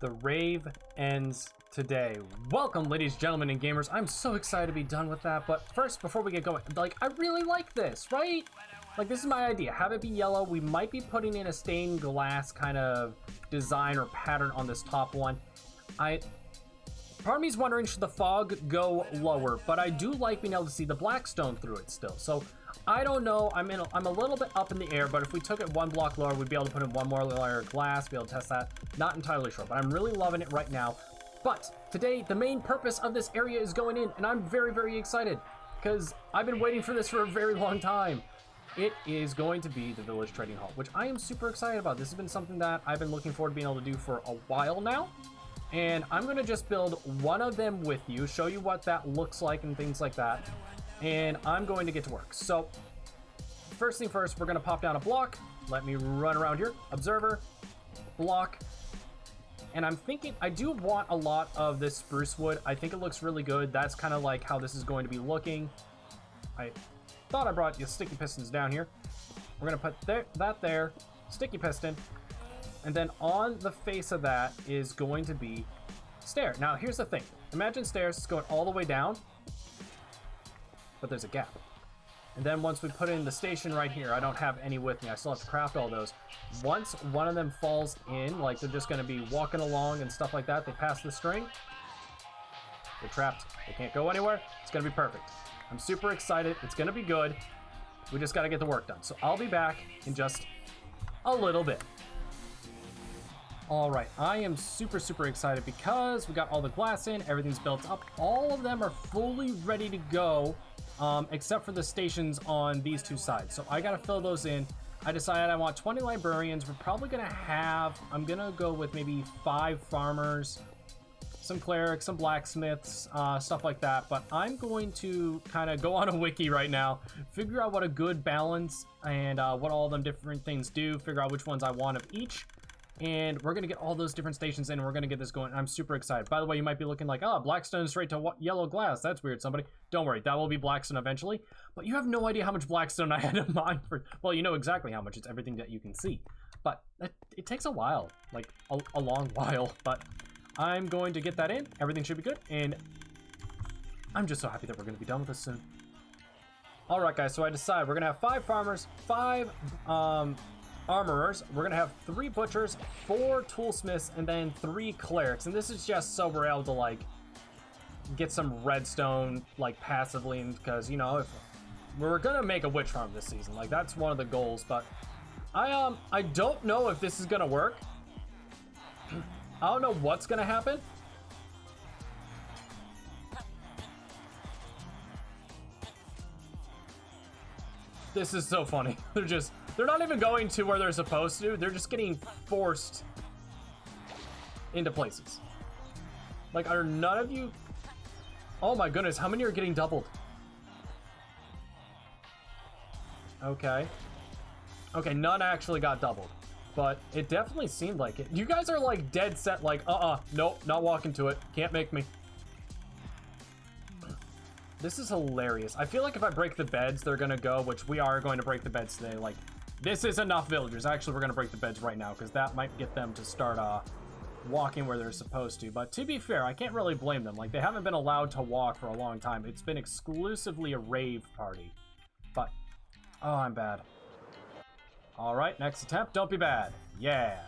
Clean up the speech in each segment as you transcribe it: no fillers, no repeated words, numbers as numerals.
The rave ends today. Welcome, ladies, gentlemen, and gamers. I'm so excited to be done with that, but first, before we get going, like, I really like this, right? Like, this is my idea. Have it be yellow. We might be putting in a stained glass kind of design or pattern on this top one. Part of me is wondering, should the fog go lower? But I do like being able to see the black stone through it still. So I don't know. I'm a little bit up in the air, but if we took it one block lower, we'd be able to put in one more layer of glass, be able to test that. Not entirely sure, but I'm really loving it right now. But today, the main purpose of this area is going in, and I'm very, very excited because I've been waiting for this for a very long time. It is going to be the Village Trading Hall, which I am super excited about. This has been something that I've been looking forward to being able to do for a while now. And I'm going to just build one of them with you, show you what that looks like and things like that. And I'm going to get to work. So first thing first, we're going to pop down a block. Let me run around here. Observer, block. And I'm thinking, I do want a lot of this spruce wood. I think it looks really good. That's kind of like how this is going to be looking. I thought I brought the sticky pistons down here. We're going to put that there, sticky piston. And then on the face of that is going to be stair. Now, here's the thing. Imagine stairs going all the way down, but there's a gap. And then once we put in the station right here, I don't have any with me. I still have to craft all those. Once one of them falls in, like they're just going to be walking along and stuff like that, they pass the string. They're trapped. They can't go anywhere. It's going to be perfect. I'm super excited. It's going to be good. We just got to get the work done. So I'll be back in just a little bit. All right, I am super, super excited because we got all the glass in, everything's built up. All of them are fully ready to go, except for the stations on these two sides. So I gotta fill those in. I decided I want 20 librarians. We're probably gonna have, I'm gonna go with maybe 5 farmers, some clerics, some blacksmiths, stuff like that. But I'm going to kind of go on a wiki right now, figure out what a good balance and what all them different things do, figure out which ones I want of each. And we're going to get all those different stations in, and we're going to get this going. I'm super excited. By the way, you might be looking like, oh, Blackstone straight to yellow glass. That's weird, somebody. Don't worry, that will be Blackstone eventually. But you have no idea how much Blackstone I had in mind for... Well, you know exactly how much. It's everything that you can see. But it takes a while, like a long while. But I'm going to get that in. Everything should be good. And I'm just so happy that we're going to be done with this soon. All right, guys, so I decided we're going to have 5 farmers, 5... armorers. We're gonna have 3 butchers, 4 toolsmiths, and then 3 clerics. And this is just so we're able to like get some redstone like passively, because you know, if we're gonna make a witch farm this season, like that's one of the goals. But I don't know if this is gonna work. I don't know what's gonna happen. This is so funny. They're not even going to where they're supposed to. They're just getting forced into places. Like, are none of you... Oh my goodness, how many are getting doubled? Okay. Okay, none actually got doubled. But it definitely seemed like it. You guys are like dead set, like, nope, not walking to it. Can't make me. This is hilarious. I feel like if I break the beds, they're gonna go, which we are going to break the beds today. Like, this is enough villagers. Actually, we're gonna break the beds right now because that might get them to start walking where they're supposed to. But to be fair, I can't really blame them. Like, they haven't been allowed to walk for a long time. It's been exclusively a rave party. But, oh, I'm bad. All right, next attempt. Don't be bad. Yeah.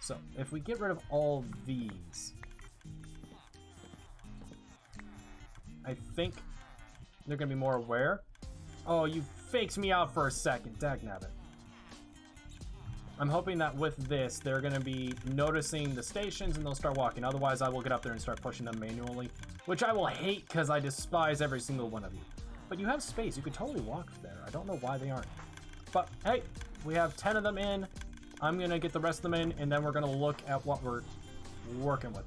So, if we get rid of all these... I think they're gonna be more aware. Oh, you faked me out for a second. Dagnabbit. I'm hoping that with this, they're gonna be noticing the stations and they'll start walking. Otherwise, I will get up there and start pushing them manually, which I will hate because I despise every single one of you. But you have space. You could totally walk there. I don't know why they aren't. But hey, we have 10 of them in. I'm gonna get the rest of them in, and then we're gonna look at what we're working with.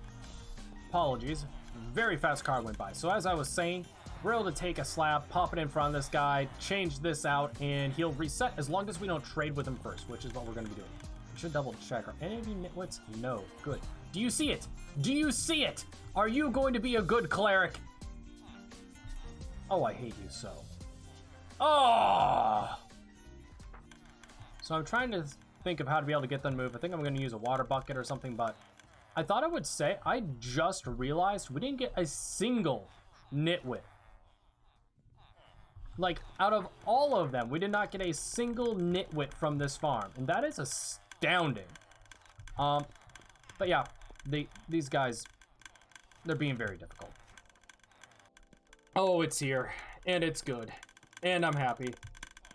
Apologies. Very fast car went by. So as I was saying, we're able to take a slab, pop it in front of this guy, change this out, and he'll reset as long as we don't trade with him first, which is what we're going to be doing. We should double check. Are any of you nitwits? No. Good. Do you see it? Do you see it? Are you going to be a good cleric? Oh, I hate you so. Oh! So I'm trying to think of how to be able to get them to move. I think I'm going to use a water bucket or something, but I thought I would say, I just realized we didn't get a single nitwit. Like, out of all of them, we did not get a single nitwit from this farm, and that is astounding. But yeah, these guys, they're being very difficult. Oh, it's here, and it's good, and I'm happy.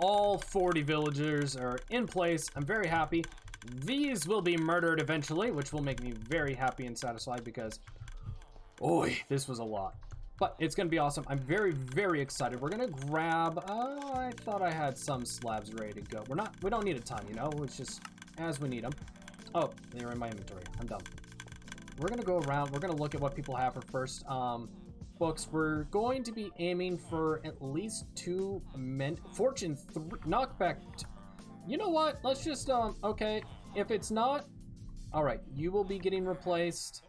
All 40 villagers are in place. I'm very happy. These will be murdered eventually, which will make me very happy and satisfied because, oi, this was a lot. But it's going to be awesome. I'm very, very excited. We're going to grab, I thought I had some slabs ready to go. We don't need a ton, you know? It's just as we need them. Oh, they're in my inventory. I'm done. We're going to go around. We're going to look at what people have for first books. We're going to be aiming for at least 2 Fortune 3, knockback. You know what? Let's just, okay. If it's not, all right, you will be getting replaced.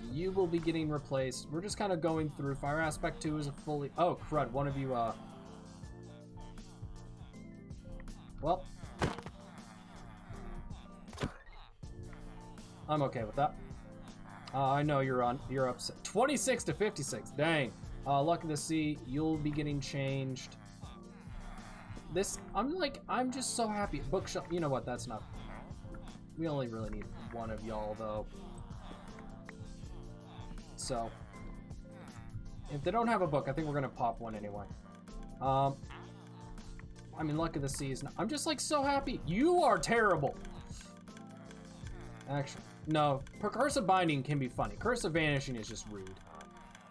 You will be getting replaced. We're just kind of going through. Fire aspect 2 is a fully... Oh, crud. One of you, well. I'm okay with that. I know you're upset. 26 to 56. Dang. Lucky to see. You'll be getting changed. This... I'm just so happy. Bookshelf... You know what? That's not... We only really need one of y'all, though. So, if they don't have a book, I think we're gonna pop one anyway. I mean, luck of the season. I'm just like so happy. You are terrible. Actually, no. Curse of Binding can be funny. Curse of Vanishing is just rude.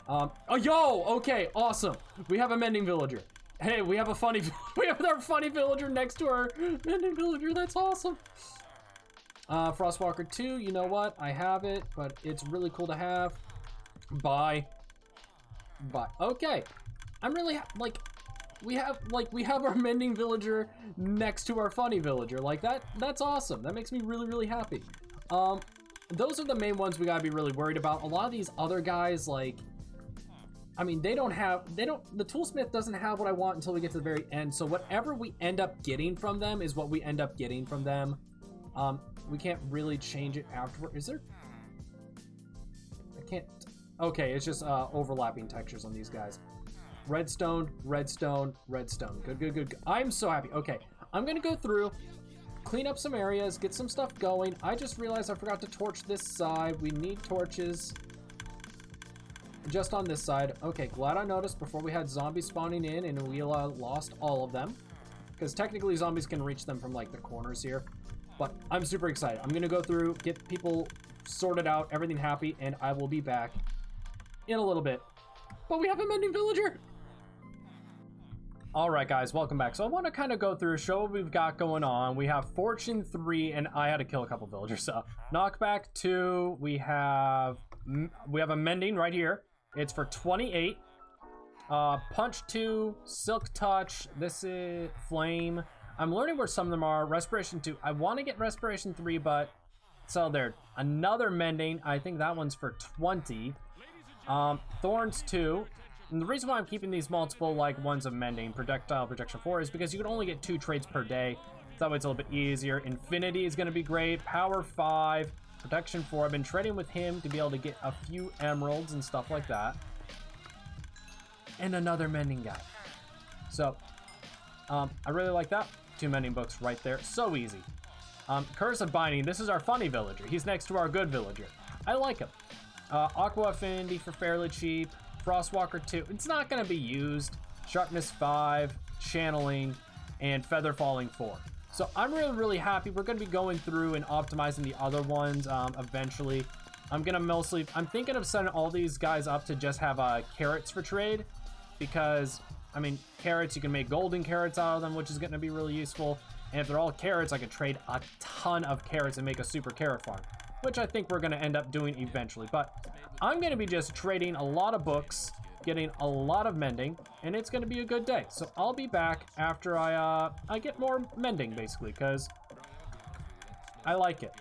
Oh, yo, okay, awesome. We have a mending villager. Hey, we have a funny. We have our funny villager next to our mending villager. That's awesome. Frostwalker 2. You know what? I have it, but it's really cool to have. Bye. Okay. I'm really we have our mending villager next to our funny villager. Like that's awesome. That makes me really, really happy. Those are the main ones we gotta be really worried about. A lot of these other guys, like, I mean, the toolsmith doesn't have what I want until we get to the very end. So whatever we end up getting from them is what we end up getting from them. We can't really change it afterward. Is there? I can't. Okay, it's just overlapping textures on these guys. Redstone, redstone, redstone. Good, good, good, good. I'm so happy. Okay, I'm gonna go through, clean up some areas, get some stuff going. I just realized I forgot to torch this side. We need torches just on this side. Okay, glad I noticed before we had zombies spawning in and we lost all of them. Because technically zombies can reach them from like the corners here. But I'm super excited. I'm gonna go through, get people sorted out, everything happy, and I will be back in a little bit. But we have a mending villager. All right, guys, welcome back. So I want to kind of go through, show what we've got going on. We have Fortune 3, and I had to kill a couple villagers. So knockback 2, we have a mending right here. It's for 28. Punch 2, Silk Touch. This is Flame. I'm learning where some of them are. Respiration 2. I want to get Respiration 3, but so there. Another mending. I think that one's for 20. Thorns 2. And the reason why I'm keeping these multiple like ones of mending, projectile projection 4, is because you can only get 2 trades per day. So that way it's a little bit easier. Infinity is going to be great. Power 5, protection 4. I've been trading with him to be able to get a few emeralds and stuff like that. And another mending guy. So, I really like that. 2 mending books right there. So easy. Curse of Binding. This is our funny villager. He's next to our good villager. I like him. Aqua Affinity for fairly cheap. Frostwalker 2. It's not going to be used. Sharpness 5. Channeling. And Feather Falling 4. So I'm really, really happy. We're going to be going through and optimizing the other ones eventually. I'm thinking of setting all these guys up to just have carrots for trade. Because, I mean, carrots, you can make golden carrots out of them, which is going to be really useful. And if they're all carrots, I can trade a ton of carrots and make a super carrot farm, which I think we're going to end up doing eventually. But I'm going to be just trading a lot of books, getting a lot of mending, and it's going to be a good day. So I'll be back after I get more mending, basically, because I like it.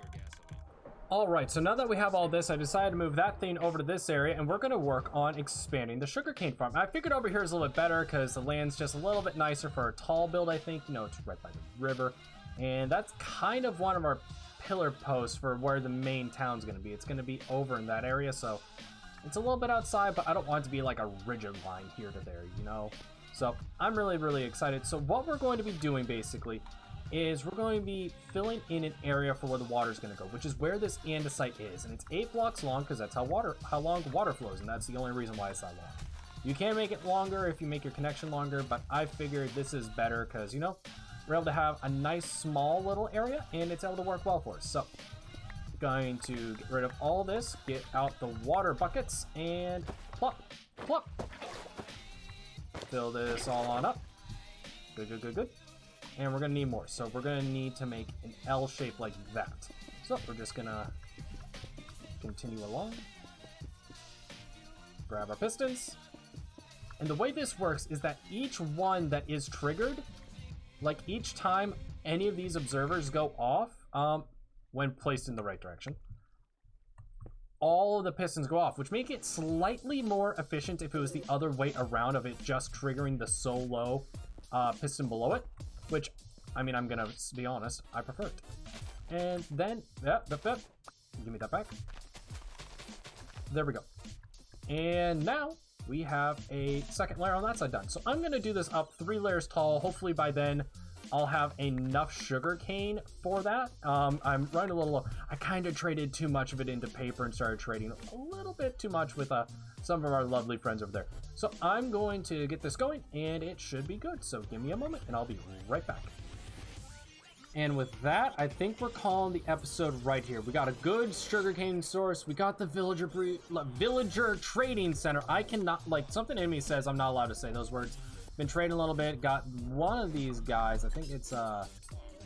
All right, so now that we have all this, I decided to move that thing over to this area, and we're going to work on expanding the sugarcane farm. I figured over here is a little bit better because the land's just a little bit nicer for a tall build, I think. You know, it's right by the river. And that's kind of one of our pillar posts for where the main town's going to be. It's going to be over in that area, so it's a little bit outside, but I don't want it to be like a rigid line here to there, you know? So I'm really, really excited. So what we're going to be doing basically is we're going to be filling in an area for where the water is going to go, which is where this andesite is. And it's 8 blocks long because that's how long water flows, and that's the only reason why it's that long. You can make it longer if you make your connection longer, but I figured this is better because, you know, we're able to have a nice small little area and it's able to work well for us. So going to get rid of all this, get out the water buckets, and plop, plop. Fill this all on up. Good, good, good, good. And we're gonna need more, so we're gonna need to make an L shape like that. So we're just gonna continue along, grab our pistons, and the way this works is that each one that is triggered, like each time any of these observers go off, when placed in the right direction, all of the pistons go off, which make it slightly more efficient if it was the other way around of it just triggering the solo piston below it. Which, I mean, I'm gonna be honest, I prefer it. And then, yep, give me that back. There we go. And now we have a second layer on that side done. So I'm gonna do this up 3 layers tall. Hopefully by then I'll have enough sugar cane for that. I'm running a little low. I kind of traded too much of it into paper and started trading a little bit too much with some of our lovely friends over there. So I'm going to get this going and it should be good. So give me a moment and I'll be right back. And with that, I think we're calling the episode right here. We got a good sugarcane source. We got the villager trading center. I cannot, like, something in me says I'm not allowed to say those words. Been trading a little bit. Got one of these guys. I think it's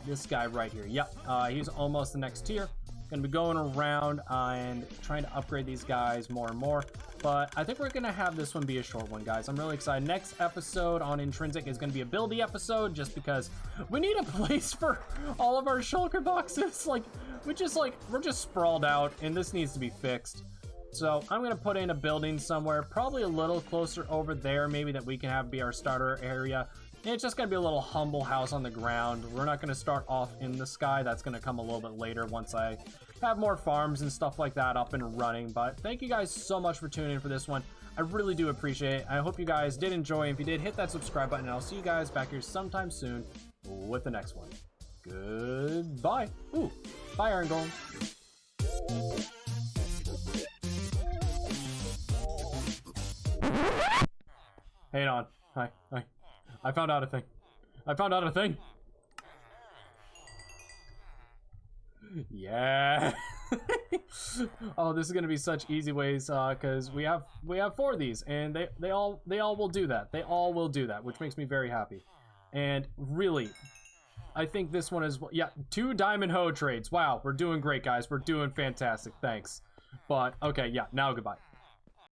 this guy right here. Yep, he's almost the next tier. Gonna be going around and trying to upgrade these guys more and more. But I think we're gonna have this one be a short one, guys. I'm really excited. Next episode on Intrinsic is gonna be a buildy episode, just because we need a place for all of our shulker boxes. Like, we're just sprawled out, and this needs to be fixed. So I'm gonna put in a building somewhere, probably a little closer over there, maybe, that we can have be our starter area. And it's just gonna be a little humble house on the ground. We're not gonna start off in the sky. That's gonna come a little bit later once I have more farms and stuff like that up and running. But thank you guys so much for tuning in for this one. I really do appreciate it. I hope you guys did enjoy. If you did, hit that subscribe button, and I'll see you guys back here sometime soon with the next one. Goodbye. Ooh, bye, Iron Golem. Hang on. Hi. I found out a thing. Yeah. Oh, this is gonna be such easy ways, because we have 4 of these, and they all will do that. They all will do that, which makes me very happy. And really, I think this one is, yeah, 2 diamond hoe trades. Wow, we're doing great, guys. We're doing fantastic. Thanks. But okay, yeah. Now goodbye.